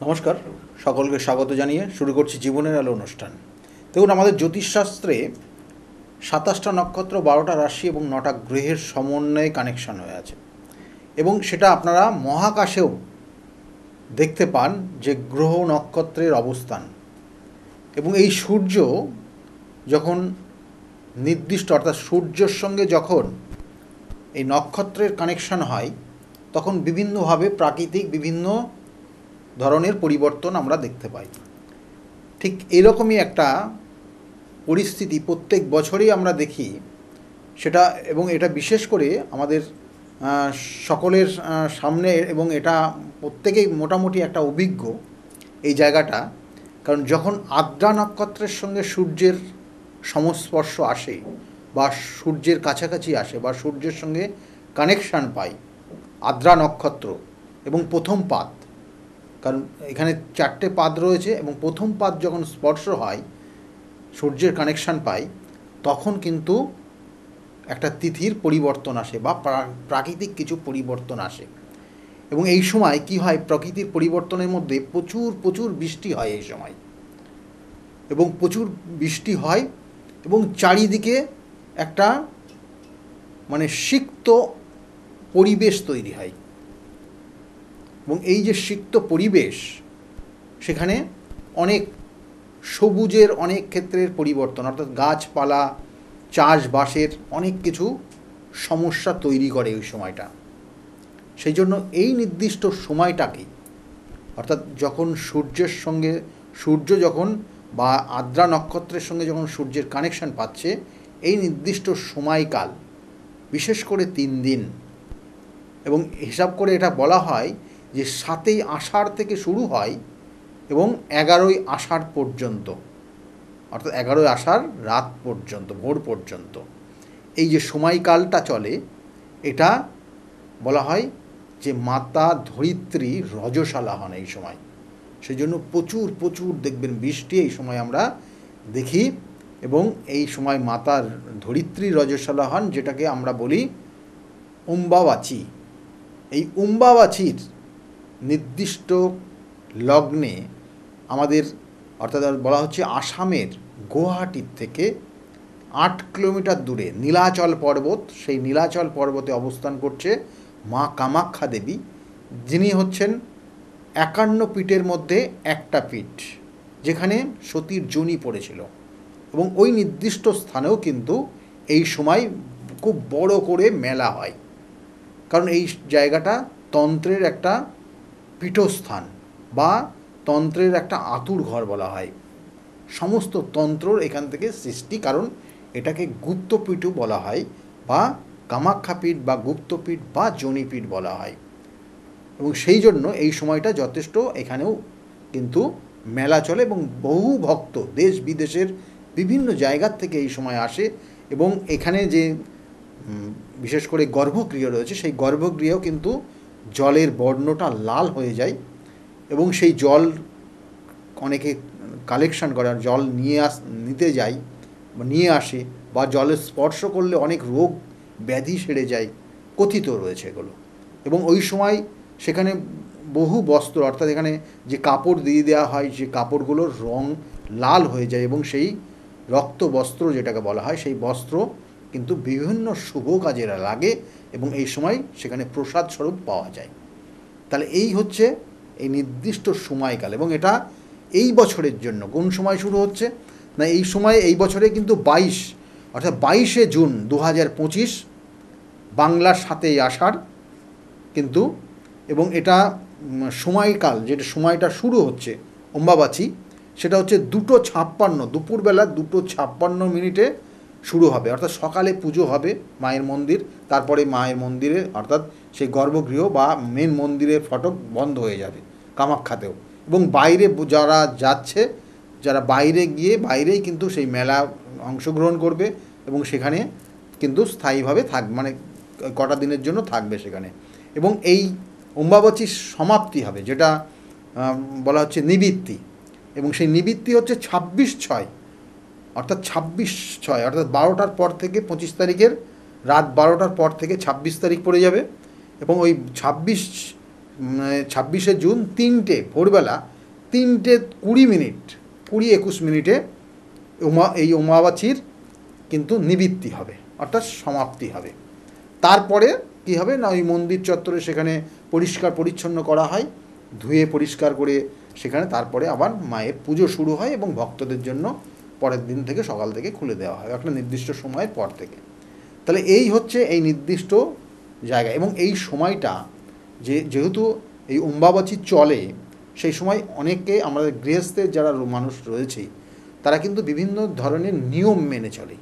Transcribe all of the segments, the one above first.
নমস্কার, সকলকে স্বাগত জানিয়ে শুরু করছি জীবনের আলো অনুষ্ঠান। দেখুন, আমাদের জ্যোতিষশাস্ত্রে ২৭টা নক্ষত্র, ১২টা রাশি এবং ৯টা গ্রহের সমন্বয়ে কানেকশন হয়ে আছে, এবং সেটা আপনারা মহাকাশেও দেখতে পান যে গ্রহ নক্ষত্রের অবস্থান। এবং এই সূর্য যখন নির্দিষ্ট, অর্থাৎ সূর্যের সঙ্গে যখন এই নক্ষত্রের কানেকশন হয়, তখন বিভিন্নভাবে প্রাকৃতিক বিভিন্ন ধরনের পরিবর্তন আমরা দেখতে পাই। ঠিক এরকমই একটা পরিস্থিতি প্রত্যেক বছরই আমরা দেখি সেটা, এবং এটা বিশেষ করে আমাদের সকলের সামনে, এবং এটা প্রত্যেকেই মোটামুটি একটা অভিজ্ঞ এই জায়গাটা। কারণ যখন আদ্রা নক্ষত্রের সঙ্গে সূর্যের সংস্পর্শ আসে, বা সূর্যের কাছাকাছি আসে, বা সূর্যের সঙ্গে কানেকশান পাই আদ্রা নক্ষত্র এবং প্রথম পাদ, কারণ এখানে 4টে পাদ রয়েছে, এবং প্রথম পাদ যখন স্পর্শ হয়, সূর্যের কানেকশান পাই, তখন কিন্তু একটা তিথির পরিবর্তন আসে, বা প্রাকৃতিক কিছু পরিবর্তন আসে। এবং এই সময় কি হয়, প্রকৃতির পরিবর্তনের মধ্যে প্রচুর প্রচুর বৃষ্টি হয় এই সময়, এবং প্রচুর বৃষ্টি হয়, এবং চারিদিকে একটা মানে সিক্ত পরিবেশ তৈরি হয়। এবং এই যে সিক্ত পরিবেশ, সেখানে অনেক সবুজের অনেক ক্ষেত্রের পরিবর্তন, অর্থাৎ গাছপালা, চাষবাসের অনেক কিছু সমস্যা তৈরি করে ওই সময়টা। সেই জন্য এই নির্দিষ্ট সময়টাকে, অর্থাৎ যখন সূর্যের সঙ্গে সূর্য যখন, বা আদ্রা নক্ষত্রের সঙ্গে যখন সূর্যের কানেকশন পাচ্ছে, এই নির্দিষ্ট সময়কাল, বিশেষ করে 3 দিন, এবং হিসাব করে এটা বলা হয় যে 7ই আষাঢ় থেকে শুরু হয় এবং 11ই আষাঢ় পর্যন্ত, অর্থাৎ 11ই আষাঢ় রাত পর্যন্ত, ভোর পর্যন্ত এই যে সময়কালটা চলে, এটা বলা হয় যে মাতা ধরিত্রী রজস্বালা হন এই সময়। সেই জন্য প্রচুর প্রচুর দেখবেন বৃষ্টি এই সময় আমরা দেখি, এবং এই সময় মাতার ধরিত্রী রজস্বালা হন, যেটাকে আমরা বলি অম্বাবাচী। এই অম্বাবাচীর নির্দিষ্ট লগ্নে আমাদের, অর্থাৎ বলা হচ্ছে আসামের গুয়াহাটির থেকে 8 কিলোমিটার দূরে নীলাচল পর্বত, সেই নীলাচল পর্বতে অবস্থান করছে মা কামাখ্যা দেবী, যিনি হচ্ছেন 51 পীঠের মধ্যে একটা পীঠ, যেখানে সতীর যোনি পড়েছিল। এবং ওই নির্দিষ্ট স্থানেও কিন্তু এই সময় খুব বড় করে মেলা হয়, কারণ এই জায়গাটা তন্ত্রের একটা পীঠস্থান, বা তন্ত্রের একটা আতুর ঘর বলা হয়। সমস্ত তন্ত্রর এখান থেকে সৃষ্টি, কারণ এটাকে গুপ্তপীঠও বলা হয়, বা কামাখ্যাপীঠ, বা গুপ্তপীঠ, বা যোনিপীঠ বলা হয়। এবং সেই জন্য এই সময়টা যথেষ্ট এখানেও কিন্তু মেলা চলে, এবং বহু ভক্ত দেশ বিদেশের বিভিন্ন জায়গার থেকে এই সময় আসে। এবং এখানে যে বিশেষ করে গর্ভগৃহ রয়েছে, সেই গর্ভগৃহেও কিন্তু জলের বর্ণটা লাল হয়ে যায়, এবং সেই জল অনেকে কালেকশন করে, জল নিতে যায়, বা নিয়ে আসে, বা জলের স্পর্শ করলে অনেক রোগ ব্যাধি সেরে যায়, কথিত রয়েছে এগুলো। এবং ওই সময় সেখানে বহু বস্ত্র, অর্থাৎ এখানে যে কাপড় দিয়ে দেওয়া হয়, যে কাপড়গুলোর রং লাল হয়ে যায়, এবং সেই রক্ত বস্ত্র যেটাকে বলা হয়, সেই বস্ত্র কিন্তু বিভিন্ন শুভ কাজে লাগে, এবং এই সময় সেখানে প্রসাদ স্বরূপ পাওয়া যায়। তাহলে এই হচ্ছে এই নির্দিষ্ট সময়কাল, এবং এটা এই বছরের জন্য কোন সময় শুরু হচ্ছে না, এই সময় এই বছরে কিন্তু 22, অর্থাৎ 22শে জুন 2025 বাংলার 7ই আষাঢ় কিন্তু। এবং এটা সময়কাল, যেটা সময়টা শুরু হচ্ছে অম্বাবাচী, সেটা হচ্ছে 2:56, দুপুরবেলা 2:56 শুরু হবে, অর্থাৎ সকালে পুজো হবে মায়ের মন্দির, তারপরে মায়ের মন্দিরে, অর্থাৎ সেই গর্ভগৃহ বা মেন মন্দিরের ফটক বন্ধ হয়ে যাবে কামাখ্যাতেও। এবং বাইরে যারা যাচ্ছে, যারা বাইরে গিয়ে বাইরেই কিন্তু সেই মেলা অংশগ্রহণ করবে, এবং সেখানে কিন্তু স্থায়ীভাবে মানে কটা দিনের জন্য থাকবে সেখানে। এবং এই অম্বাবাচীর সমাপ্তি হবে, যেটা বলা হচ্ছে নিবৃত্তি, এবং সেই নিবৃত্তি হচ্ছে 26/6, অর্থাৎ 26/6, অর্থাৎ 12টার পর থেকে 25 তারিখের রাত 12টার পর থেকে 26 তারিখ পড়ে যাবে, এবং ওই 26 26 জুন 3টে ভোরবেলা 3:20 20-21 এই অমাবাসীর কিন্তু নিবৃত্তি হবে, অর্থাৎ সমাপ্তি হবে। তারপরে কী হবে না, ওই মন্দির চত্বরে সেখানে পরিষ্কার পরিচ্ছন্ন করা হয়, ধুয়ে পরিষ্কার করে সেখানে তারপরে আবার মায়ের পুজো শুরু হয় এবং ভক্তদের জন্য পরের দিন থেকে সকাল থেকে খুলে দেওয়া হয় একটা নির্দিষ্ট সময়ের পর থেকে। তাহলে এই হচ্ছে এই নির্দিষ্ট জায়গা। এবং এই সময়টা যেহেতু এই অম্বাবাচী চলে, সেই সময় অনেকে আমাদের গৃহস্থের যারা মানুষ রয়েছে তারা কিন্তু বিভিন্ন ধরনের নিয়ম মেনে চলে।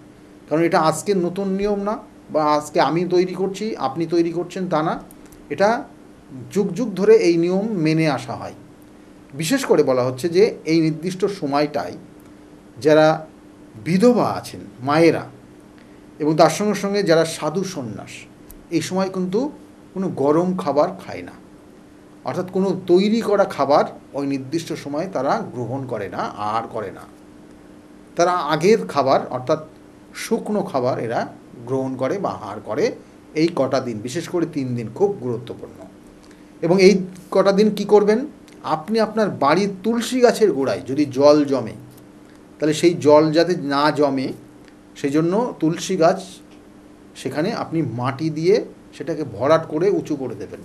কারণ এটা আজকের নতুন নিয়ম না, বা আজকে আমি তৈরি করছি আপনি তৈরি করছেন তা না, এটা যুগ যুগ ধরে এই নিয়ম মেনে আসা হয়। বিশেষ করে বলা হচ্ছে যে এই নির্দিষ্ট সময়টায় যারা বিধবা আছেন মায়েরা এবং তার সঙ্গে সঙ্গে যারা সাধু সন্ন্যাস, এই সময় কিন্তু কোনো গরম খাবার খায় না, অর্থাৎ কোনো তৈরি করা খাবার ওই নির্দিষ্ট সময়ে তারা গ্রহণ করে না, আর করে না। তারা আগের খাবার অর্থাৎ শুকনো খাবার এরা গ্রহণ করে বা আহার করে এই কটা দিন, বিশেষ করে 3 দিন খুব গুরুত্বপূর্ণ। এবং এই কটা দিন কি করবেন, আপনি আপনার বাড়ির তুলসী গাছের গোড়ায় যদি জল জমে, তাহলে সেই জল যাতে না জমে সেই জন্য তুলসী গাছ সেখানে আপনি মাটি দিয়ে সেটাকে ভরাট করে উঁচু করে দেবেন,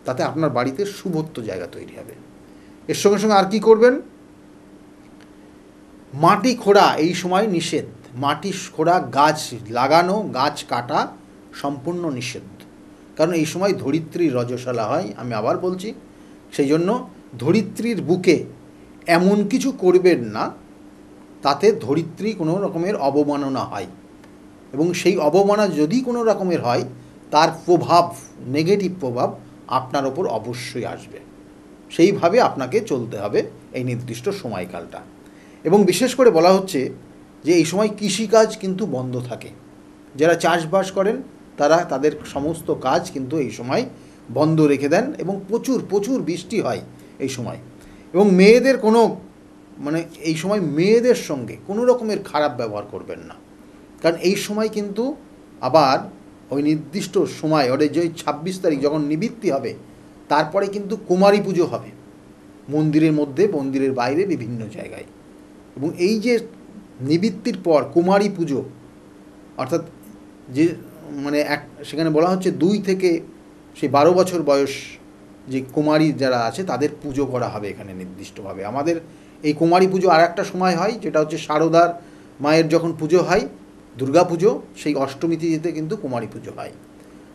তাতে আপনার বাড়িতে শুভত্ব জায়গা তৈরি হবে। এর সঙ্গে সঙ্গে আর কি করবেন, মাটি খোঁড়া এই সময় নিষেধ, মাটি খোঁড়া গাছ লাগানো গাছ কাটা সম্পূর্ণ নিষেধ। কারণ এই সময় ধরিত্রীর রজস্বলা হয়, আমি আবার বলছি, সেই জন্য ধরিত্রীর বুকে এমন কিছু করবেন না তাতে ধরিত্রী কোনো রকমের অবমাননা হয়, এবং সেই অবমাননা যদি কোনো রকমের হয় তার প্রভাব, নেগেটিভ প্রভাব আপনার ওপর অবশ্যই আসবে। সেইভাবে আপনাকে চলতে হবে এই নির্দিষ্ট সময়কালটা। এবং বিশেষ করে বলা হচ্ছে যে এই সময় কৃষিকাজ কিন্তু বন্ধ থাকে, যারা চাষবাস করেন তারা তাদের সমস্ত কাজ কিন্তু এই সময় বন্ধ রেখে দেন, এবং প্রচুর প্রচুর বৃষ্টি হয় এই সময়। এবং মেয়েদের কোনো এই সময় মেয়েদের সঙ্গে কোনো রকমের খারাপ ব্যবহার করবেন না, কারণ এই সময় কিন্তু আবার ওই নির্দিষ্ট সময় ওদের যে 26 তারিখ যখন নিবৃত্তি হবে তারপরে কিন্তু কুমারী পুজো হবে মন্দিরের মধ্যে, মন্দিরের বাইরে বিভিন্ন জায়গায়। এবং এই যে নিবৃত্তির পর কুমারী পুজো, অর্থাৎ যে সেখানে বলা হচ্ছে 2 থেকে সেই 12 বছর বয়স যে কুমারী যারা আছে তাদের পুজো করা হবে এখানে নির্দিষ্টভাবে। আমাদের এই কুমারী পুজো আর একটা সময় হয়, যেটা হচ্ছে শারদার মায়ের যখন পুজো হয় দুর্গা পুজো, সেই অষ্টমী তিথিতে কিন্তু কুমারী পুজো হয়।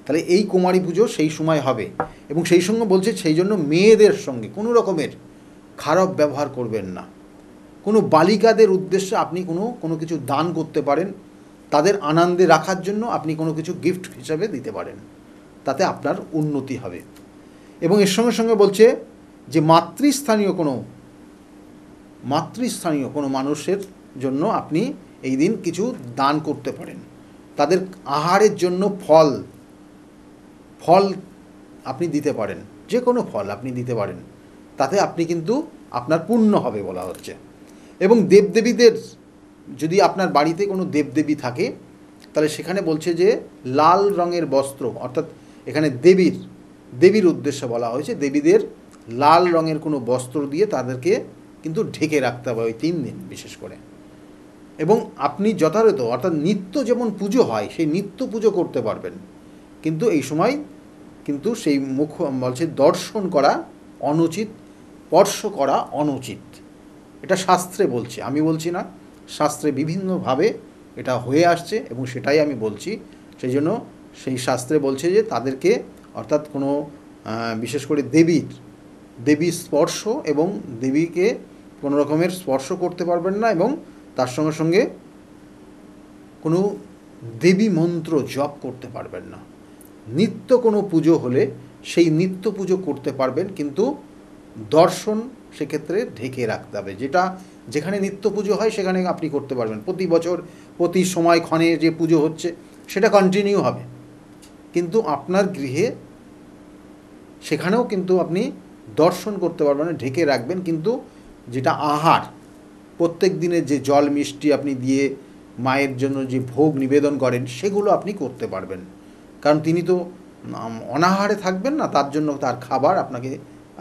তাহলে এই কুমারী পুজো সেই সময় হবে। এবং সেই সঙ্গে বলছে সেই জন্য মেয়েদের সঙ্গে কোনো রকমের খারাপ ব্যবহার করবেন না। কোনো বালিকাদের উদ্দেশ্যে আপনি কোনো কিছু দান করতে পারেন, তাদের আনন্দে রাখার জন্য আপনি কোনো কিছু গিফট হিসাবে দিতে পারেন, তাতে আপনার উন্নতি হবে। এবং এর সঙ্গে সঙ্গে বলছে যে মাতৃস্থানীয় কোনো মানুষের জন্য আপনি এই দিন কিছু দান করতে পারেন, তাদের আহারের জন্য ফল আপনি দিতে পারেন, যে কোনো ফল আপনি দিতে পারেন, তাতে আপনি কিন্তু আপনার পুণ্য হবে বলা হচ্ছে। এবং দেবদেবীদের যদি আপনার বাড়িতে কোনো দেবদেবী থাকে তাহলে সেখানে বলছে যে লাল রঙের বস্ত্র, অর্থাৎ এখানে দেবীর উদ্দেশ্যে বলা হয়েছে, দেবীদের লাল রঙের কোনো বস্ত্র দিয়ে তাদেরকে কিন্তু ঢেকে রাখতে হবে ওই 3 দিন বিশেষ করে। এবং আপনি যথাযথ অর্থাৎ নিত্য যেমন পুজো হয় সেই নিত্য পুজো করতে পারবেন, কিন্তু এই সময় কিন্তু সেই বলছে দর্শন করা অনুচিত, স্পর্শ করা অনুচিত। এটা শাস্ত্রে বলছে, আমি বলছি না, শাস্ত্রে বিভিন্নভাবে এটা হয়ে আসছে এবং সেটাই আমি বলছি। সেই জন্য সেই শাস্ত্রে বলছে যে তাদেরকে অর্থাৎ কোনো বিশেষ করে দেবী স্পর্শ এবং দেবীকে কোনো রকমের স্পর্শ করতে পারবেন না, এবং তার সঙ্গে সঙ্গে কোনো দেবী মন্ত্র জপ করতে পারবেন না। নিত্য কোনো পুজো হলে সেই নিত্য পুজো করতে পারবেন, কিন্তু দর্শন সেক্ষেত্রে ঢেকে রাখতে হবে। যেখানে নিত্য পুজো হয় সেখানে আপনি করতে পারবেন, প্রতি বছর প্রতি সময় ক্ষণে যে পুজো হচ্ছে সেটা কন্টিনিউ হবে, কিন্তু আপনার গৃহে সেখানেও কিন্তু আপনি দর্শন করতে পারবেন, ঢেকে রাখবেন। কিন্তু যেটা আহার, প্রত্যেক দিনের যে জল মিষ্টি আপনি দিয়ে মায়ের জন্য যে ভোগ নিবেদন করেন সেগুলো আপনি করতে পারবেন, কারণ তিনি তো অনাহারে থাকবেন না, তার জন্য তার খাবার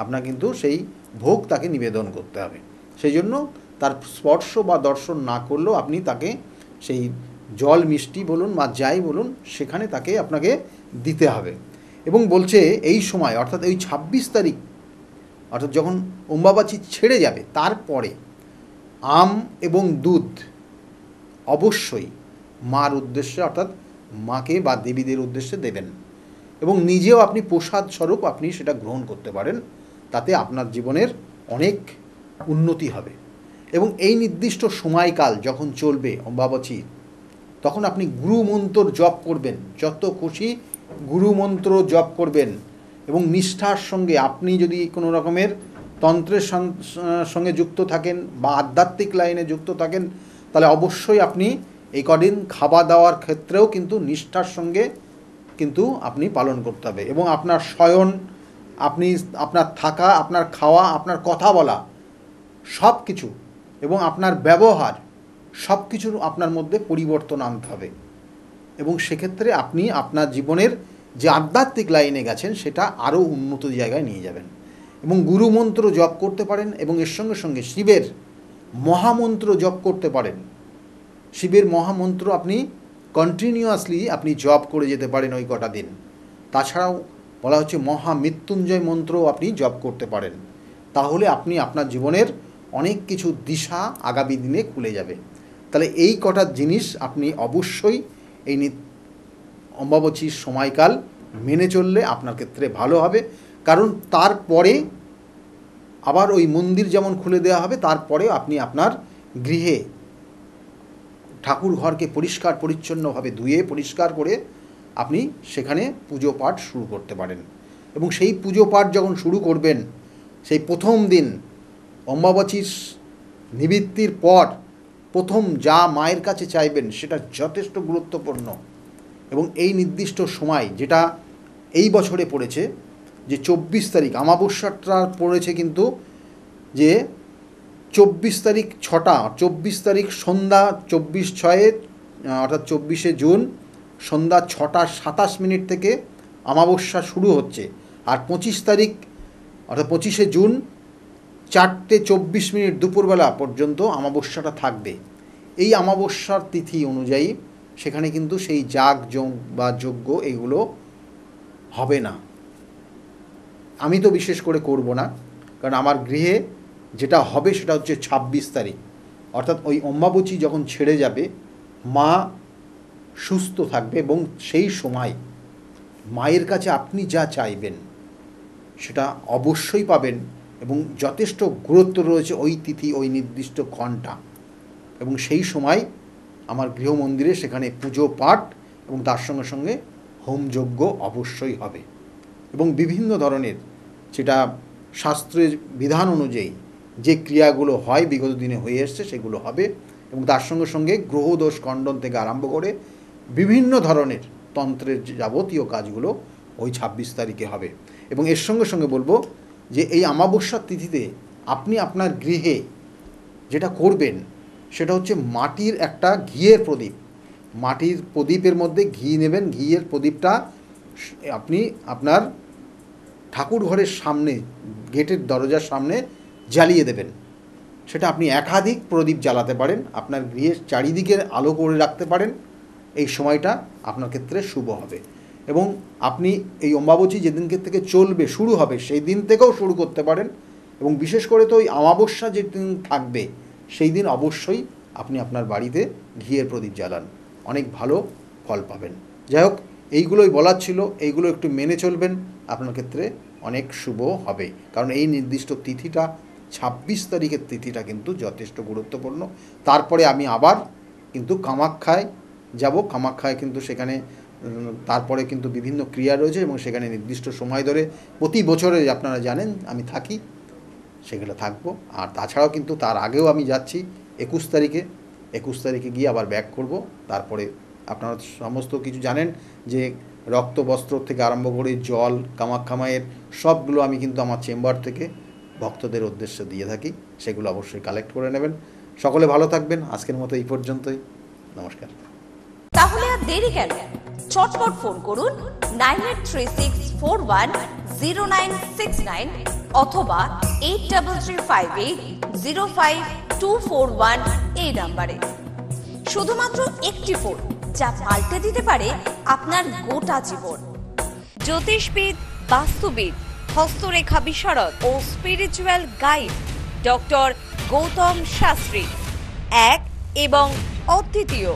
আপনার কিন্তু সেই ভোগ তাকে নিবেদন করতে হবে। সেই জন্য তার স্পর্শ বা দর্শন না করলেও আপনি তাকে সেই জল মিষ্টি বলুন বা যাই বলুন সেখানে তাকে আপনাকে দিতে হবে। এবং বলছে এই সময় অর্থাৎ ওই 26 তারিখ অর্থাৎ যখন অম্বাবাচী ছেড়ে যাবে তারপরে আম এবং দুধ অবশ্যই মার উদ্দেশ্যে অর্থাৎ মাকে বা দেবীদের উদ্দেশ্যে দেবেন এবং নিজেও আপনি প্রসাদ স্বরূপ আপনি সেটা গ্রহণ করতে পারেন। তাতে আপনার জীবনের অনেক উন্নতি হবে। এবং এই নির্দিষ্ট সময়কাল যখন চলবে অম্বাবাচী, তখন আপনি গুরুমন্ত্র জপ করবেন, যত খুশি গুরুমন্ত্র জপ করবেন এবং নিষ্ঠার সঙ্গে। আপনি যদি কোনো রকমের তন্ত্রের সঙ্গে যুক্ত থাকেন বা আধ্যাত্মিক লাইনে যুক্ত থাকেন, তাহলে অবশ্যই আপনি এই কদিন খাওয়া দাওয়ার ক্ষেত্রেও কিন্তু নিষ্ঠার সঙ্গে কিন্তু আপনি পালন করতে হবে। এবং আপনার শয়ন, আপনার থাকা, আপনার খাওয়া, আপনার কথা বলা সব কিছু এবং আপনার ব্যবহার সব কিছুর আপনার মধ্যে পরিবর্তন আনতে হবে। এবং সেক্ষেত্রে আপনি আপনার জীবনের যে আধ্যাত্মিক লাইনে গেছেন সেটা আরও উন্নত জায়গায় নিয়ে যাবেন। এবং গুরুমন্ত্র জপ করতে পারেন এবং এর সঙ্গে সঙ্গে শিবের মহামন্ত্র জপ করতে পারেন। শিবের মহামন্ত্র আপনি কন্টিনিউয়াসলি আপনি জপ করে যেতে পারেন ওই কটা দিন। তাছাড়াও বলা হচ্ছে মহামৃত্যুঞ্জয় মন্ত্রও আপনি জপ করতে পারেন। তাহলে আপনি আপনার জীবনের অনেক কিছু দিশা আগামী দিনে খুলে যাবে। তাহলে এই কটা জিনিস আপনি অবশ্যই এই অম্বাবাচীর সময়কাল মেনে চললে আপনার ক্ষেত্রে ভালো হবে। কারণ তারপরে আবার ওই মন্দির যেমন খুলে দেওয়া হবে, তারপরে আপনি আপনার গৃহে ঠাকুর ঘরকে পরিষ্কার পরিচ্ছন্নভাবে ধুয়ে পরিষ্কার করে আপনি সেখানে পুজো পাঠ শুরু করতে পারেন। এবং সেই পুজো পাঠ যখন শুরু করবেন, সেই প্রথম দিন অম্বাবাচীর নিবৃত্তির পর প্রথম যা মায়ের কাছে চাইবেন সেটা যথেষ্ট গুরুত্বপূর্ণ। এবং এই নির্দিষ্ট সময় যেটা এই বছরে পড়েছে যে 24 তারিখ অমাবস্যাটা পড়েছে, কিন্তু যে 24 তারিখ 24 তারিখ সন্ধ্যা 24/6 অর্থাৎ 24শে জুন সন্ধ্যা 6:27 থেকে অমাবস্যা শুরু হচ্ছে। আর 25 তারিখ অর্থাৎ 25শে জুন 4:24 দুপুরবেলা পর্যন্ত অমাবস্যাটা থাকবে। এই অমাবস্যার তিথি অনুযায়ী সেখানে কিন্তু সেই যাগ বা যজ্ঞ এগুলো হবে না। আমি তো বিশেষ করে করব না, কারণ আমার গৃহে যেটা হবে সেটা হচ্ছে 26 তারিখ অর্থাৎ ওই অম্বাবাচী যখন ছেড়ে যাবে মা সুস্থ থাকবে এবং সেই সময় মায়ের কাছে আপনি যা চাইবেন সেটা অবশ্যই পাবেন। এবং যথেষ্ট গুরুত্ব রয়েছে ওই তিথি, ওই নির্দিষ্ট ঘণ্টা এবং সেই সময় আমার গৃহমন্দিরে সেখানে পুজো পাঠ এবং তার সঙ্গে সঙ্গে হোমযজ্ঞ অবশ্যই হবে। এবং বিভিন্ন ধরনের যেটা শাস্ত্রের বিধান অনুযায়ী যে ক্রিয়াগুলো হয় বিগত দিনে হয়ে এসছে সেগুলো হবে। এবং তার সঙ্গে সঙ্গে গ্রহদোষ খণ্ডন থেকে আরম্ভ করে বিভিন্ন ধরনের তন্ত্রের যাবতীয় কাজগুলো ওই 26 তারিখে হবে। এবং এর সঙ্গে সঙ্গে বলবো যে এই অমাবস্যার তিথিতে আপনি আপনার গৃহে যেটা করবেন সেটা হচ্ছে মাটির একটা ঘিয়ের প্রদীপ, মাটির প্রদীপের মধ্যে ঘি নেবেন, ঘিয়ের প্রদীপটা আপনি আপনার ঠাকুর ঘরের সামনে গেটের দরজার সামনে জ্বালিয়ে দেবেন। সেটা আপনি একাধিক প্রদীপ জ্বালাতে পারেন, আপনার গৃহের চারিদিকের আলো করে রাখতে পারেন। এই সময়টা আপনার ক্ষেত্রে শুভ হবে। এবং আপনি এই অম্বাবাচী যেদিনকে থেকে চলবে শুরু হবে সেই দিন থেকেও শুরু করতে পারেন। এবং বিশেষ করে তো ওই অমাবস্যা যেদিন থাকবে সেই দিন অবশ্যই আপনি আপনার বাড়িতে ঘিয়ের প্রদীপ জ্বালান, অনেক ভালো ফল পাবেন। যাই হোক, এইগুলোই বলার ছিল, এইগুলো একটু মেনে চলবেন, আপনার ক্ষেত্রে অনেক শুভ হবে। কারণ এই নির্দিষ্ট তিথিটা 26 তারিখের তিথিটা কিন্তু যথেষ্ট গুরুত্বপূর্ণ। তারপরে আমি আবার কিন্তু কামাখ্যায় যাব। কামাখ্যায় কিন্তু সেখানে তারপরে কিন্তু বিভিন্ন ক্রিয়া রয়েছে এবং সেখানে নির্দিষ্ট সময় ধরে প্রতি বছরে আপনারা জানেন আমি থাকি, সেগুলো থাকবো। আর তাছাড়াও কিন্তু তার আগেও আমি যাচ্ছি 21 তারিখে গিয়ে আবার ব্যাক করব। তারপরে আপনারা সমস্ত কিছু জানেন যে রক্ত বস্ত্র থেকে আরম্ভ করে জল, কামাখ্যা মায়ের সবগুলো আমি কিন্তু আমার চেম্বার থেকে ভক্তদের উদ্দেশ্যে দিয়ে থাকি, সেগুলো অবশ্যই কালেক্ট করে নেবেন। সকলে ভালো থাকবেন। আজকের মতো এই পর্যন্তই, নমস্কার। তাহলে আর দেরি কেন? চটপট ফোন করুন 9836410969 অথবা 8335805241 এই নাম্বারে। শুধুমাত্র একটি ফোন যা পাল্টে দিতে পারে আপনার গোটা জীবন। জ্যোতিষবিদ, বাস্তুবিদ, হস্তরেখা বিশারদ ও spiritual guide doctor Gautam Shastri, এক এবং অদ্বিতীয়।